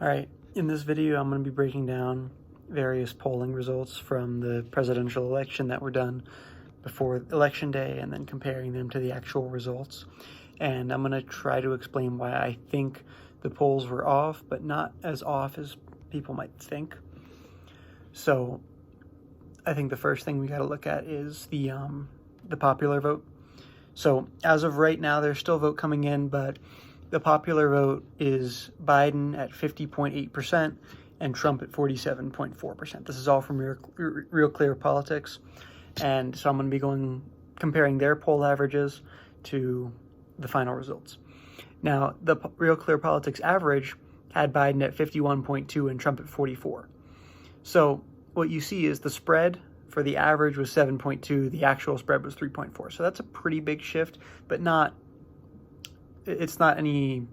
All right, in this video, I'm going to be breaking down various polling results from the presidential election that were done before Election Day and then comparing them to the actual results. And I'm going to try to explain why I think the polls were off, but not as off as people might think. So I think the first thing we got to look at is the popular vote. So as of right now, there's still vote coming in, but the popular vote is Biden at 50.8% and Trump at 47.4%. This is all from Real Clear Politics. And so I'm going to be comparing their poll averages to the final results. Now, the Real Clear Politics average had Biden at 51.2 and Trump at 44. So what you see is the spread for the average was 7.2, the actual spread was 3.4. So that's a pretty big shift, but it's not anything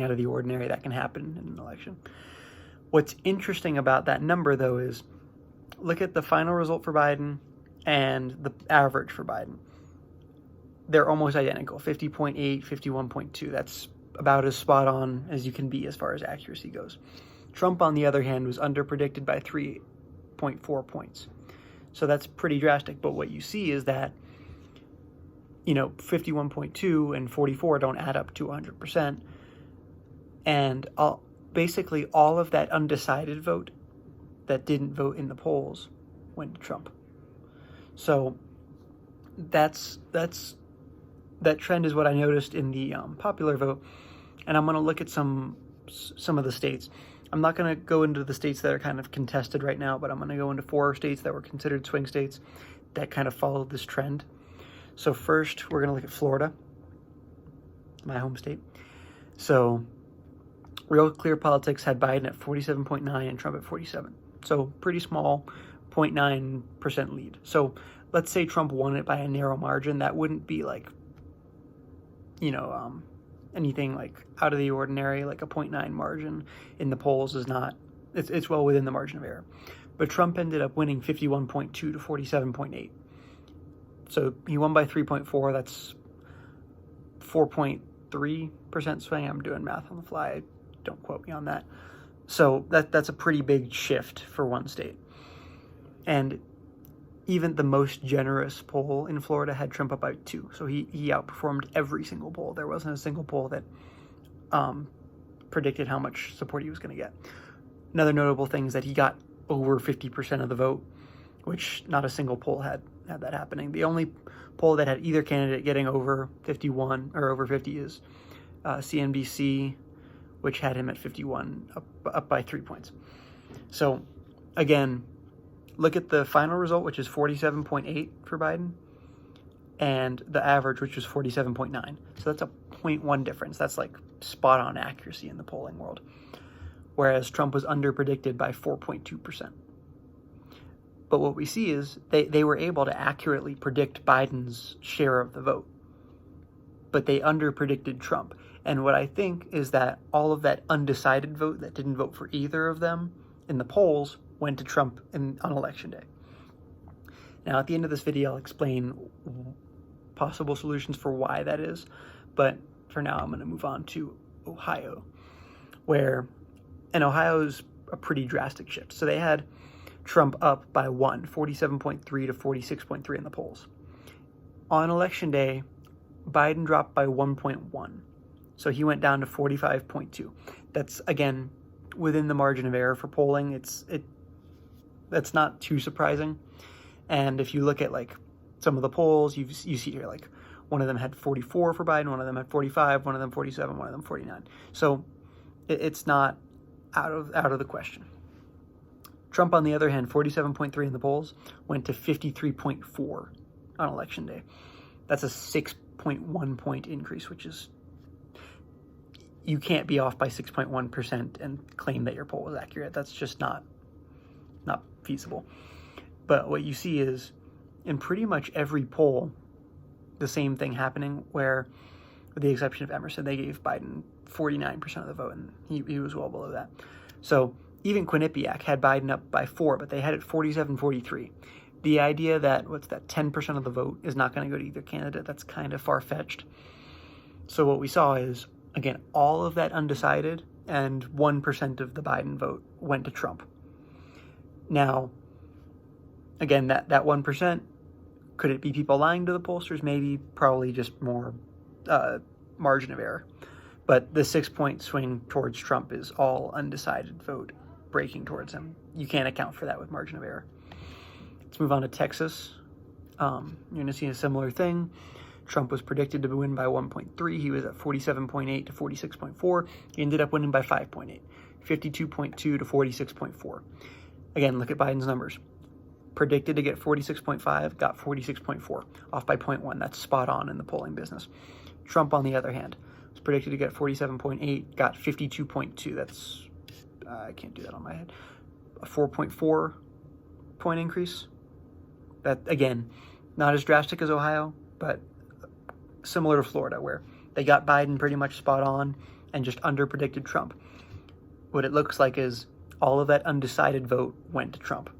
out of the ordinary that can happen in an election. What's interesting about that number, though, is look at the final result for Biden and the average for Biden. They're almost identical, 50.8, 51.2. That's about as spot on as you can be as far as accuracy goes. Trump, on the other hand, was underpredicted by 3.4 points. So that's pretty drastic. But what you see is that 51.2 and 44 don't add up to 100%. And basically all of that undecided vote that didn't vote in the polls went to Trump. So that trend is what I noticed in the popular vote. And I'm going to look at some of the states. I'm not going to go into the states that are kind of contested right now, but I'm going to go into 4 states that were considered swing states that kind of followed this trend. So first, we're going to look at Florida, my home state. So Real Clear Politics had Biden at 47.9 and Trump at 47. So pretty small, 0.9% lead. So let's say Trump won it by a narrow margin. That wouldn't be like, anything like out of the ordinary. Like a 0.9 margin in the polls is not, it's well within the margin of error. But Trump ended up winning 51.2 to 47.8. So he won by 3.4. That's 4.3% swing. I'm doing math on the fly. Don't quote me on that. So that's a pretty big shift for one state. And even the most generous poll in Florida had Trump up by 2. So he outperformed every single poll. There wasn't a single poll that predicted how much support he was going to get. Another notable thing is that he got over 50% of the vote, which not a single poll had that happening. The only poll that had either candidate getting over 51 or over 50 is CNBC, which had him at 51, up by 3 points. So again, look at the final result, which is 47.8 for Biden, and the average, which was 47.9. So that's a 0.1 difference. That's like spot on accuracy in the polling world. Whereas Trump was underpredicted by 4.2%. But what we see is they were able to accurately predict Biden's share of the vote, but they underpredicted Trump. And what I think is that all of that undecided vote that didn't vote for either of them in the polls went to Trump on Election Day. Now, at the end of this video, I'll explain possible solutions for why that is. But for now, I'm going to move on to Ohio, and Ohio's a pretty drastic shift. So they had Trump up by 47.3 to 46.3 in the polls. On Election Day, Biden dropped by 1.1. So he went down to 45.2. That's, again, within the margin of error for polling. That's not too surprising. And if you look at like some of the polls, you see here, like one of them had 44 for Biden, one of them had 45, one of them 47, one of them 49. So it's not out of the question. Trump, on the other hand, 47.3 in the polls, went to 53.4 on Election Day. That's a 6.1 point increase, which is, you can't be off by 6.1% and claim that your poll was accurate. That's just not feasible. But what you see is in pretty much every poll, the same thing happening, where with the exception of Emerson, they gave Biden 49% of the vote, and he was well below that. So even Quinnipiac had Biden up by 4, but they had it 47-43. The idea that 10% of the vote is not going to go to either candidate, that's kind of far-fetched. So what we saw is, again, all of that undecided and 1% of the Biden vote went to Trump. Now, again, that 1%, could it be people lying to the pollsters? Maybe, probably just more margin of error. But the 6-point swing towards Trump is all undecided vote breaking towards him. You can't account for that with margin of error. Let's move on to Texas. You're going to see a similar thing. Trump was predicted to win by 1.3. He was at 47.8 to 46.4. He ended up winning by 5.8, 52.2 to 46.4. Again, look at Biden's numbers. Predicted to get 46.5, got 46.4, off by 0.1. That's spot on in the polling business. Trump, on the other hand, was predicted to get 47.8, got 52.2. That's, I can't do that on my head, a 4.4 point increase. That, again, not as drastic as Ohio, but similar to Florida, where they got Biden pretty much spot on and just under-predicted Trump. What it looks like is all of that undecided vote went to Trump.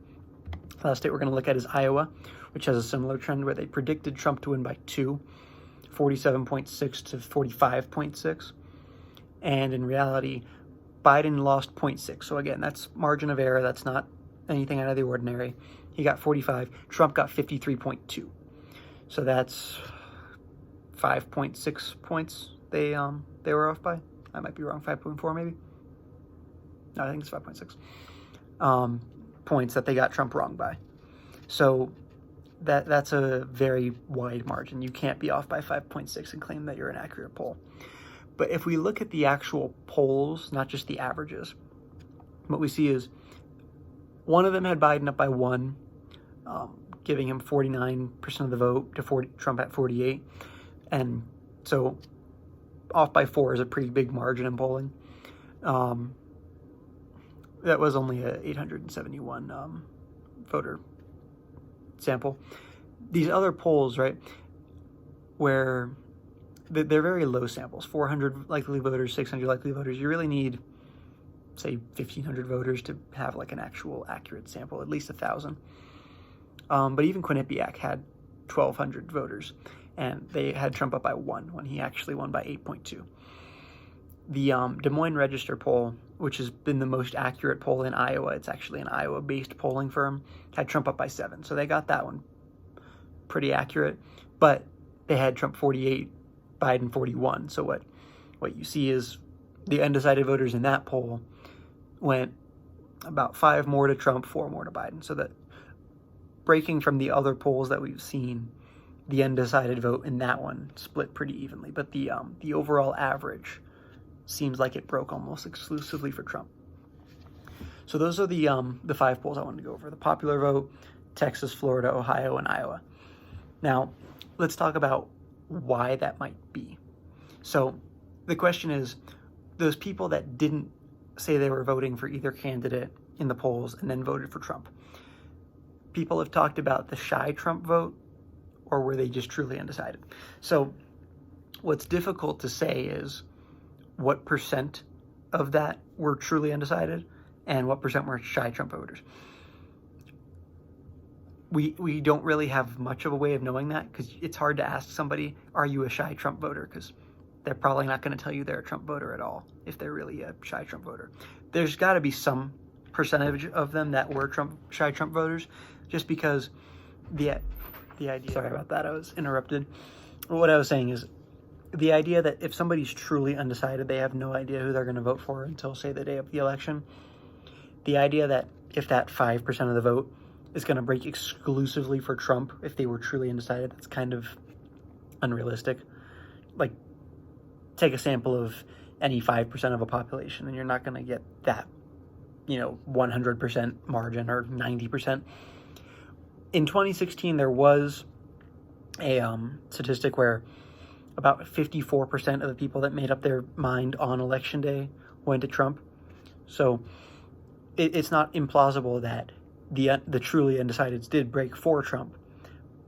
The last state we're going to look at is Iowa, which has a similar trend where they predicted Trump to win by 2, 47.6 to 45.6. And in reality, Biden lost 0.6. So again, that's margin of error. That's not anything out of the ordinary. He got 45. Trump got 53.2. So that's 5.6 points they were off by. I might be wrong. 5.4 maybe. No, I think it's 5.6 points that they got Trump wrong by. So that's a very wide margin. You can't be off by 5.6 and claim that you're an accurate poll. But if we look at the actual polls, not just the averages, what we see is one of them had Biden up by 1, giving him 49% of the vote to Trump at 48. And so off by 4 is a pretty big margin in polling. That was only a 871 voter sample. These other polls, right, where they're very low samples, 400 likely voters, 600 likely voters. You really need, say, 1,500 voters to have like an actual accurate sample, at least 1,000. But even Quinnipiac had 1,200 voters, and they had Trump up by 1 when he actually won by 8.2. The Des Moines Register poll, which has been the most accurate poll in Iowa, it's actually an Iowa-based polling firm, had Trump up by 7. So they got that one pretty accurate. But they had Trump 48, Biden 41. So what you see is the undecided voters in that poll went about 5 more to Trump, 4 more to Biden. So that breaking from the other polls that we've seen, the undecided vote in that one split pretty evenly. But the overall average seems like it broke almost exclusively for Trump. So those are the 5 polls I wanted to go over: the popular vote, Texas, Florida, Ohio, and Iowa. Now, let's talk about why that might be. So the question is, those people that didn't say they were voting for either candidate in the polls and then voted for Trump, people have talked about the shy Trump vote, or were they just truly undecided? So what's difficult to say is what percent of that were truly undecided and what percent were shy Trump voters. We don't really have much of a way of knowing that, because it's hard to ask somebody, are you a shy Trump voter? Because they're probably not going to tell you they're a Trump voter at all if they're really a shy Trump voter. There's got to be some percentage of them that were shy Trump voters, just because the idea... Sorry about that, I was interrupted. What I was saying is, the idea that if somebody's truly undecided, they have no idea who they're going to vote for until, say, the day of the election. The idea that if that 5% of the vote is going to break exclusively for Trump, if they were truly undecided, that's kind of unrealistic. Like, take a sample of any 5% of a population, and you're not going to get that, 100% margin or 90%. In 2016, there was a statistic where about 54% of the people that made up their mind on election day went to Trump. So it's not implausible that the truly undecideds did break for Trump,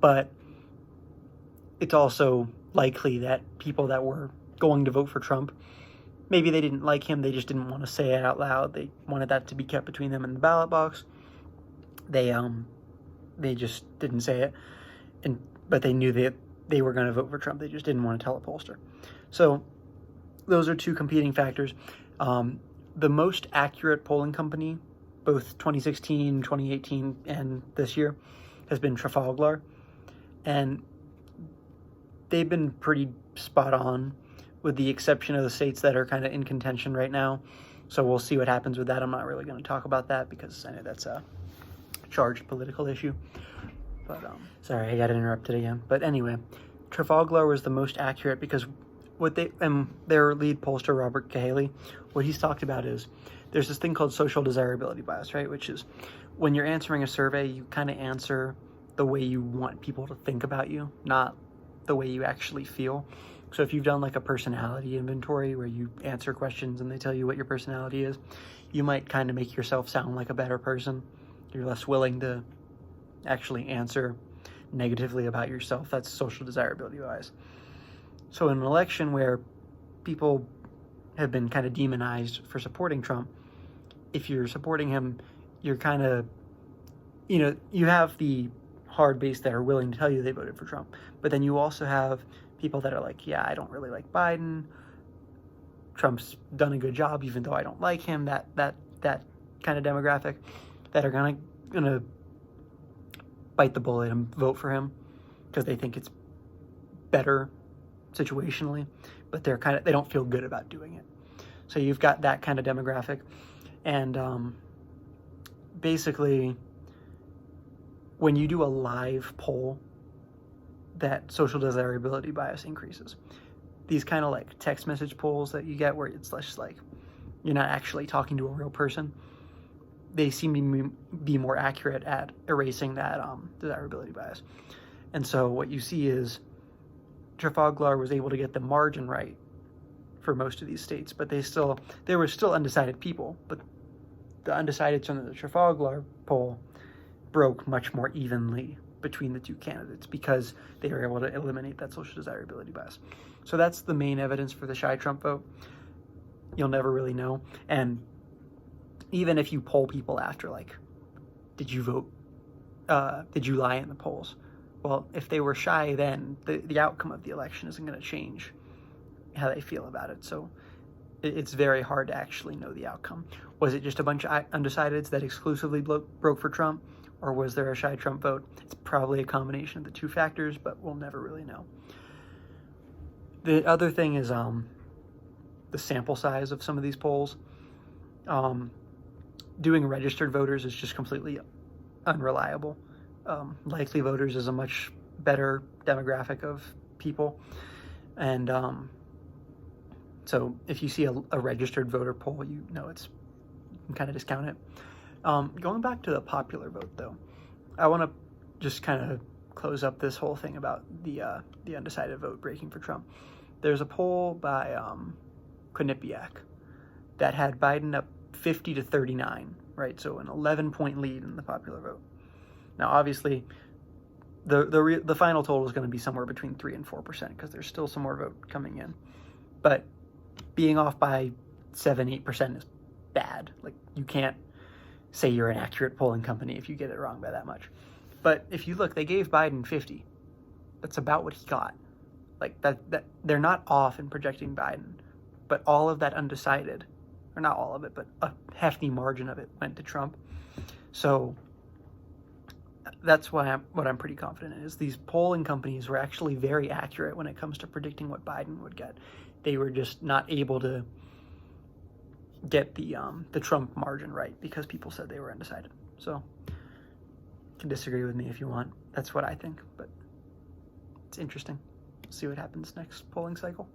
but it's also likely that people that were going to vote for Trump, maybe they didn't like him, they just didn't want to say it out loud. They wanted that to be kept between them and the ballot box. They just didn't say it, but they knew that they were going to vote for Trump. They just didn't want to tell a pollster. So those are two competing factors. the most accurate polling company, both 2016, 2018, and this year, has been Trafalgar. And they've been pretty spot on, with the exception of the states that are kind of in contention right now. So we'll see what happens with that. I'm not really going to talk about that because I know that's a charged political issue. But sorry, I got interrupted again. But anyway, Trafalgar was the most accurate because their lead pollster, Robert Cahaley, what he's talked about is there's this thing called social desirability bias, right? Which is when you're answering a survey, you kind of answer the way you want people to think about you, not the way you actually feel. So if you've done like a personality inventory where you answer questions and they tell you what your personality is, you might kind of make yourself sound like a better person. You're less willing to actually answer negatively about yourself. That's social desirability bias. So in an election where people have been kind of demonized for supporting Trump, if you're supporting him, you're kind of, you have the hard base that are willing to tell you they voted for Trump. But then you also have people that are like, yeah, I don't really like Biden. Trump's done a good job, even though I don't like him. That kind of demographic that are gonna bite the bullet and vote for him because they think it's better situationally, but they don't feel good about doing it. So you've got that kind of demographic, and basically, when you do a live poll, that social desirability bias increases. These kind of like text message polls that you get where it's just like you're not actually talking to a real person, they seem to be more accurate at erasing that desirability bias. And so what you see is Trafalgar was able to get the margin right for most of these states, but there were still undecided people, but the undecideds from the Trafalgar poll broke much more evenly between the two candidates because they were able to eliminate that social desirability bias. So that's the main evidence for the shy Trump vote. You'll never really know. And even if you poll people after, like, did you vote, did you lie in the polls? Well, if they were shy, then the outcome of the election isn't going to change how they feel about it. So it's very hard to actually know the outcome. Was it just a bunch of undecideds that exclusively broke for Trump? Or was there a shy Trump vote? It's probably a combination of the two factors, but we'll never really know. The other thing is the sample size of some of these polls. Doing registered voters is just completely unreliable. Likely voters is a much better demographic of people. And so if you see a registered voter poll, you can kind of discount it. Going back to the popular vote, though, I want to just kind of close up this whole thing about the undecided vote breaking for Trump. There's a poll by Quinnipiac that had Biden up 50-39, right? So an 11-point lead in the popular vote. Now, obviously, the final total is going to be somewhere between 3% and 4% because there's still some more vote coming in. But being off by 7-8% is bad. Like, you can't say you're an accurate polling company if you get it wrong by that much. But if you look, they gave Biden 50. That's about what he got. Like that they're not off in projecting Biden, but all of that undecided, or not all of it, but a hefty margin of it went to Trump. So that's what I'm pretty confident in, is these polling companies were actually very accurate when it comes to predicting what Biden would get. They were just not able to get the Trump margin right because people said they were undecided. So you can disagree with me if you want. That's what I think, but it's interesting. See what happens next polling cycle.